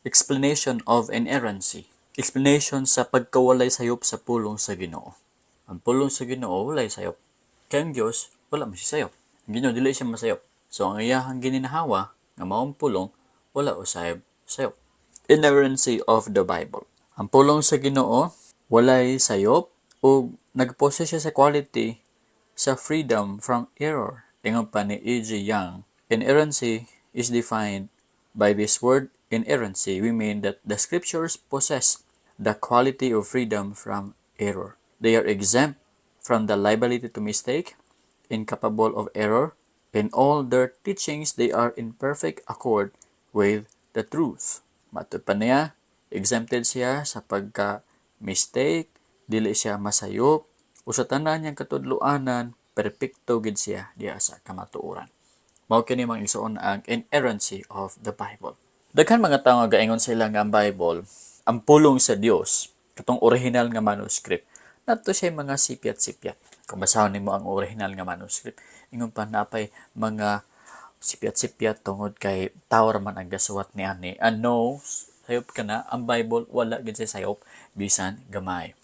Explanation of inerrancy. Explanation sa pagkawalay sayop sa pulong sa Ginoo. Ang pulong sa Ginoo walay sayop. Kay ang Dios wala man siya sayop. Ang Ginoo dili siya masayop. So ang iyahang gininahawa nga maong pulong wala usayb sayop. Inerrancy of the Bible. Ang pulong sa Ginoo walay sayop ug nagpose siya sa quality sa freedom from error. Ingon pa ni E.J. Young, inerrancy is defined by this word inerrancy. We mean that the scriptures possess the quality of freedom from error. They are exempt from the liability to mistake, incapable of error. In all their teachings, they are in perfect accord with the truth. Matod pa niya, exempted siya sa pagka-mistake, dili siya masayop, o sa tanan niyang katudloanan, perpekto gid siya diya sa kamatuoran. Mao kini mang igsoon ang inerrancy of the Bible. Daghan mga tawo nga gaingon sila nga ang Bible ang pulong sa Dios, katong original nga manuscript. Nato siya mga sipyat-sipyat. Kung basahon nimo ang original nga manuscript, ingon pa napay mga sipyat-sipyat tungod kay tawo man ang gasuwat niani. And no, sayop ka na, ang Bible wala gid siya sayop bisan gamay.